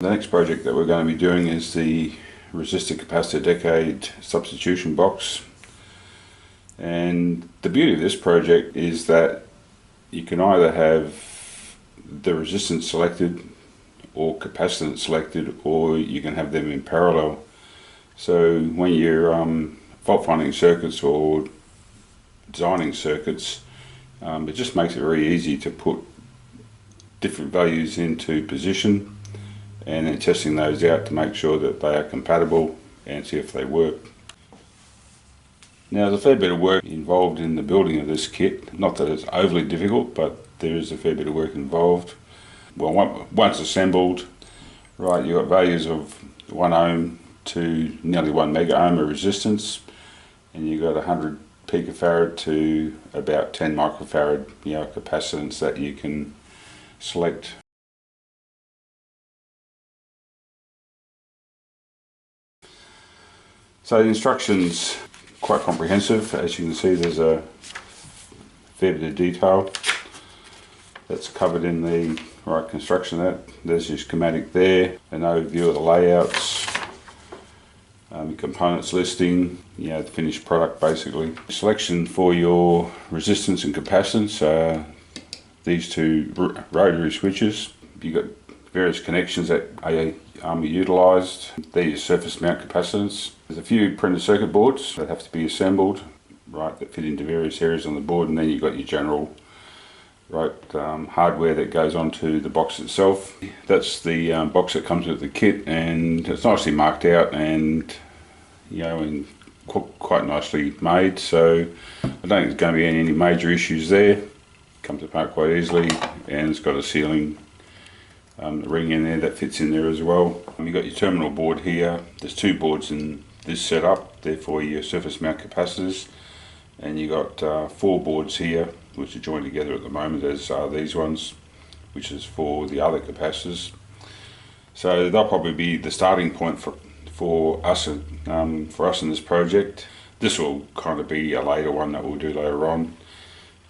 The next project that we're going to be doing is the Resistor Capacitor Substitution box. And the beauty of this project is that you can either have the resistance selected or capacitance selected, or you can have them in parallel. So when you're fault finding circuits or designing circuits, it just makes it very easy to put different values into position and then testing those out to make sure that they are compatible and see if they work. Now, there's a fair bit of work involved in the building of this kit. Not that it's overly difficult, but there is a fair bit of work involved. Well, once assembled, right, you've got values of 1 ohm to nearly 1 mega ohm of resistance, and you've got 100 picofarad to about 10 microfarad, capacitance that you can select. So the instructions quite comprehensive. As you can see, there's a fair bit of detail that's covered in the construction. There's your schematic there, an overview of the layouts, components listing, the finished product basically. Selection for your resistance and capacitance are these two rotary switches. You've got various connections that are utilised. They're your surface mount capacitors. There's a few printed circuit boards that have to be assembled, that fit into various areas on the board, and then you've got your general hardware that goes onto the box itself. That's the box that comes with the kit, and it's nicely marked out and and quite nicely made, so I don't think there's going to be any major issues there. Comes apart quite easily, and it's got a sealing ring in there that fits in there as well. You've got your terminal board here. There's two boards in this setup, they're for your surface mount capacitors, and you've got 4 boards here which are joined together at the moment, as are these ones, which is for the other capacitors. So they'll probably be the starting point for us in this project. This will kind of be a later one that we'll do later on,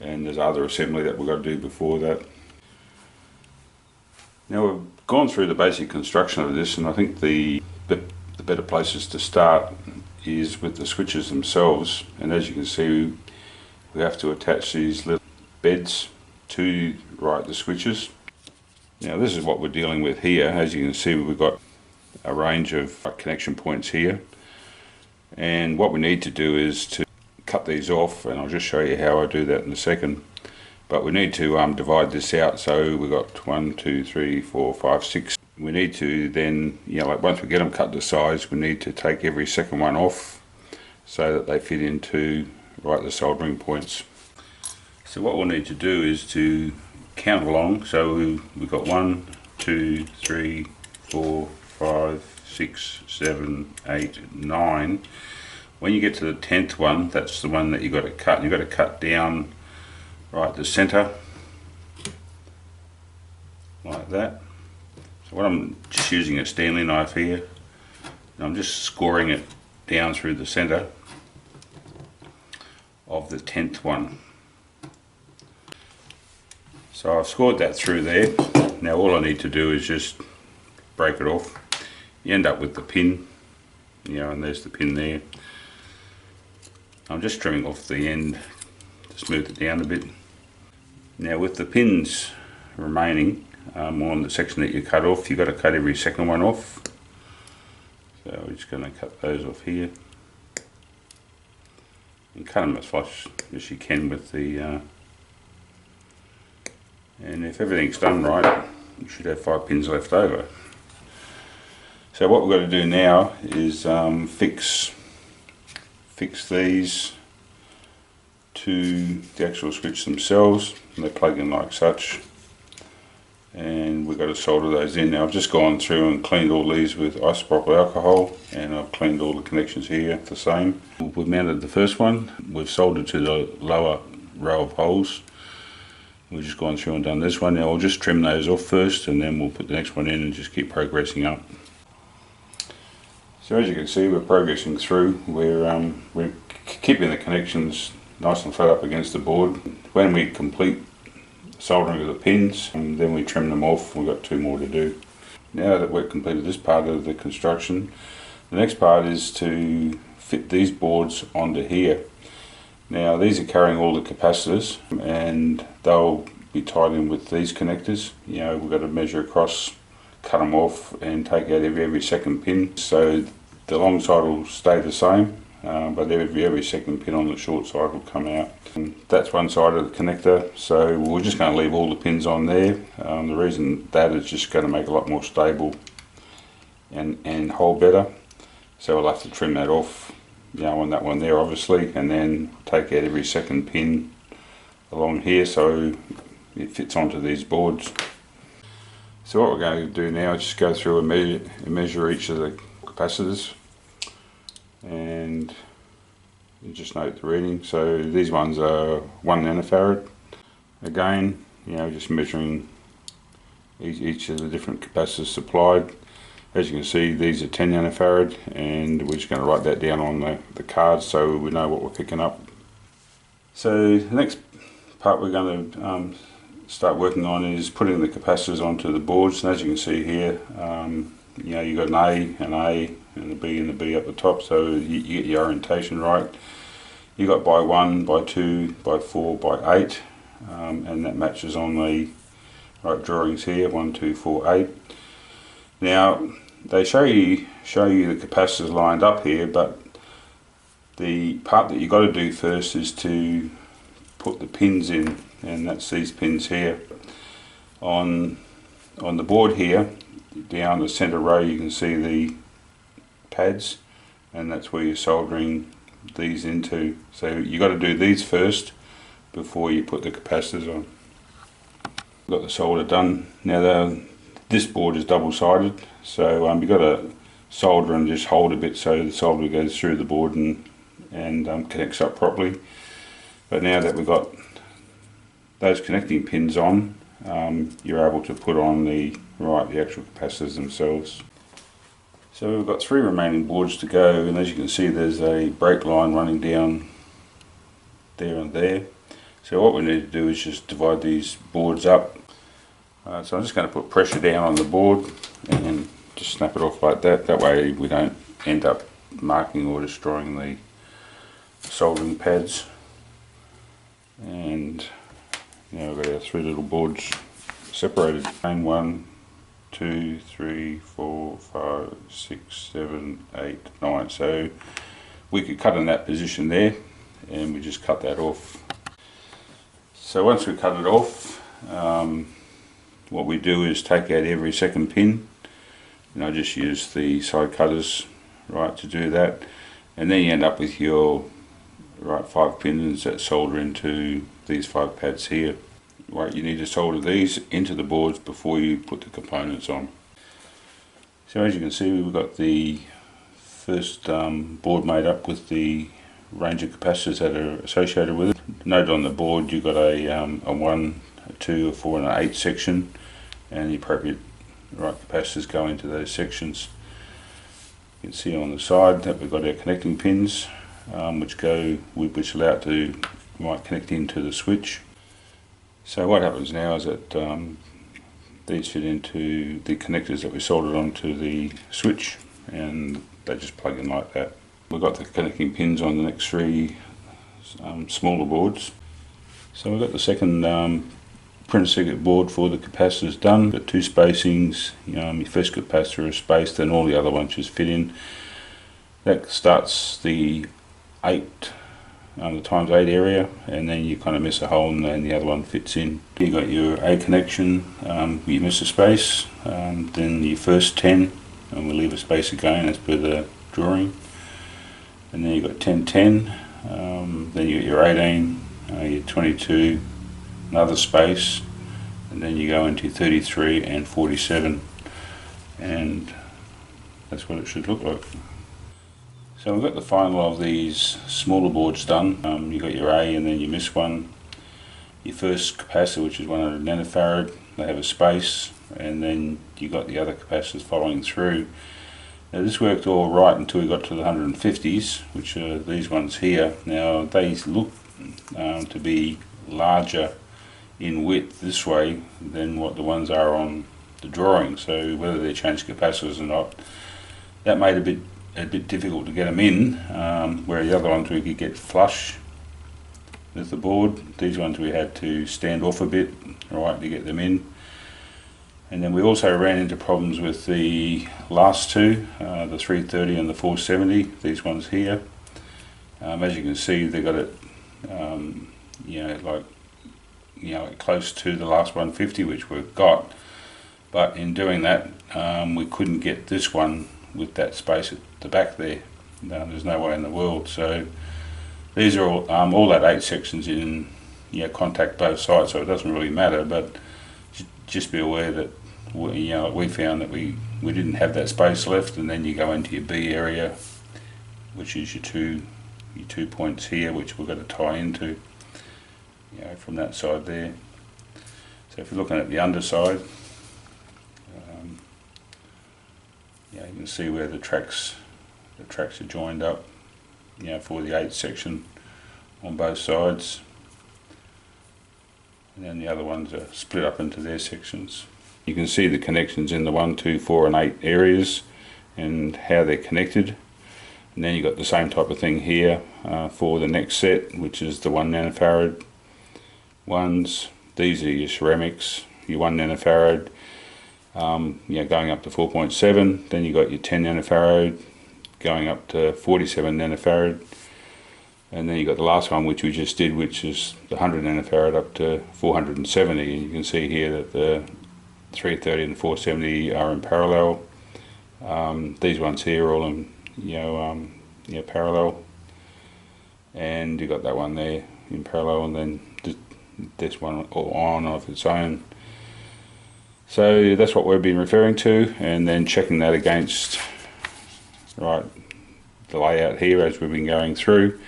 and there's other assembly that we've got to do before that. Now, we've gone through the basic construction of this, and I think the better places to start is with the switches themselves. And as you can see, we have to attach these little beds to the switches. Now, this is what we're dealing with here. As you can see, we've got a range of connection points here, and what we need to do is to cut these off, and I'll just show you how I do that in a second. But we need to divide this out, so we've got 1, 2, 3, 4, 5, 6. We need to then, once we get them cut to size, we need to take every second one off so that they fit into the soldering points. So what we'll need to do is to count along. So we've got 1, 2, 3, 4, 5, 6, 7, 8, 9. When you get to the 10th one, that's the one that you've got to cut. You've got to cut down the center like that. So what I'm just using a Stanley knife here, and I'm just scoring it down through the center of the 10th one. So I've scored that through there. Now all I need to do is just break it off. You end up with the pin, and there's the pin there. I'm just trimming off the end to smooth it down a bit. Now, with the pins remaining on the section that you cut off, you've got to cut every second one off. So we're just going to cut those off here and cut them as flush as you can with the and if everything's done right, you should have 5 pins left over. So what we've got to do now is fix these to the actual switch themselves, and they plug in like such, and we've got to solder those in. Now, I've just gone through and cleaned all these with isopropyl alcohol, and I've cleaned all the connections here the same. We've mounted the first one, we've soldered to the lower row of holes. We've just gone through and done this one. Now I'll just trim those off first, and then we'll put the next one in and just keep progressing up. So as you can see, we're progressing through. We're keeping the connections nice and flat up against the board. When we complete soldering of the pins, and then we trim them off. We've got 2 more to do. Now that we've completed this part of the construction, the next part is to fit these boards onto here. Now these are carrying all the capacitors and they'll be tied in with these connectors. You know, we've got to measure across, cut them off and take out every second pin, so the long side will stay the same, but every second pin on the short side will come out. And that's one side of the connector, so we're just going to leave all the pins on there. The reason that is just going to make it a lot more stable and hold better, so we'll have to trim that off, you know, on that one there obviously, and then take out every second pin along here so it fits onto these boards. So what we're going to do now is just go through and measure each of the capacitors, and you just note the reading. So these ones are 1 nanofarad. Again, you know, just measuring each of the different capacitors supplied. As you can see, these are 10 nanofarad, and we're just going to write that down on the card so we know what we're picking up. So the next part we're going to start working on is putting the capacitors onto the boards. And as you can see here, you know, you've got an A and a B up the top, so you get your orientation right. You got by 1, by 2, by 4, by 8, and that matches on the right drawings here, 1, 2, 4, 8. Now they show you the capacitors lined up here, but the part that you've got to do first is to put the pins in, and that's these pins here. On the board here, down the center row, you can see the pads, and that's where you're soldering these into. So you got to do these first before you put the capacitors on. Got the solder done. Now this board is double-sided, so you've got to solder and just hold a bit so the solder goes through the board and connects up properly. But now that we've got those connecting pins on, you're able to put on the actual capacitors themselves. So we've got 3 remaining boards to go, and as you can see there's a break line running down there and there. So what we need to do is just divide these boards up. So I'm just going to put pressure down on the board and just snap it off like that. That way we don't end up marking or destroying the soldering pads. And now we've got our 3 little boards separated. 1, 2, 3, 4, 5, 6, 7, 8, 9. So we could cut in that position there, and we just cut that off. So once we cut it off, what we do is take out every second pin, and I just use the side cutters to do that, and then you end up with your 5 pins that solder into these 5 pads here. You need to solder these into the boards before you put the components on. So as you can see, we've got the first board made up with the range of capacitors that are associated with it. Note on the board you've got a 1, a 2, a 4 and an 8 section, and the appropriate capacitors go into those sections. You can see on the side that we've got our connecting pins which allow it to connect into the switch. So what happens now is that these fit into the connectors that we soldered onto the switch, and they just plug in like that. We've got the connecting pins on the next 3 smaller boards. So we've got the second printed circuit board for the capacitors done. Got 2 spacings. Your first capacitor is spaced, and all the other ones just fit in. That starts the 8 the times 8 area, and then you kind of miss a hole and then the other one fits in. You got your A connection, you miss a space, then your first 10, and we'll leave a space again as per the drawing, and then you got 10, 10, then you got your 18, your 22, another space, and then you go into 33 and 47, and that's what it should look like. So we've got the final of these smaller boards done. You got your A and then you miss one. Your first capacitor, which is 100 nanofarad, they have a space, and then you got the other capacitors following through. Now this worked all right until we got to the 150s, which are these ones here. Now they look to be larger in width this way than what the ones are on drawing, so whether they changed capacitors or not, that made it a bit difficult to get them in, where the other ones we could get flush with the board. These ones we had to stand off a bit, right, to get them in. And then we also ran into problems with the last two, the 330 and the 470, these ones here. As you can see, they got it like close to the last 150, which we've got, but in doing that we couldn't get this one with that space at the back there. There's no way in the world. So these are all that 8 sections in contact both sides, so it doesn't really matter, but just be aware that we found that we didn't have that space left, and then you go into your B area, which is your two points here, which we've got to tie into from that side there. So if you're looking at the underside, you can see where the tracks are joined up for the 8 section on both sides, and then the other ones are split up into their sections. You can see the connections in the 1, 2, 4 and 8 areas and how they're connected. And then you've got the same type of thing here for the next set, which is the 1 nanofarad ones. These are your ceramics, your 1 nanofarad, going up to 4.7. Then you've got your 10 nanofarad going up to 47 nanofarad. And then you've got the last one, which we just did, which is the 100 nanofarad up to 470. And you can see here that the 330 and 470 are in parallel. These ones here are all in parallel, and you got that one there in parallel, and then this one all on of its own. So that's what we've been referring to, and then checking that against the layout here as we've been going through.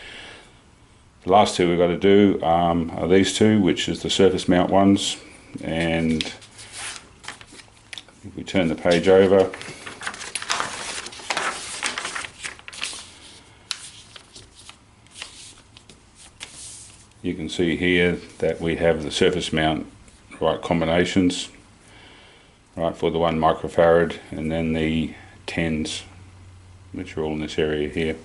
The last two we've got to do are these two, which is the surface mount ones, and if we turn the page over, you can see here that we have the surface mount combinations for the 1 microfarad, and then the 10s, which are all in this area here.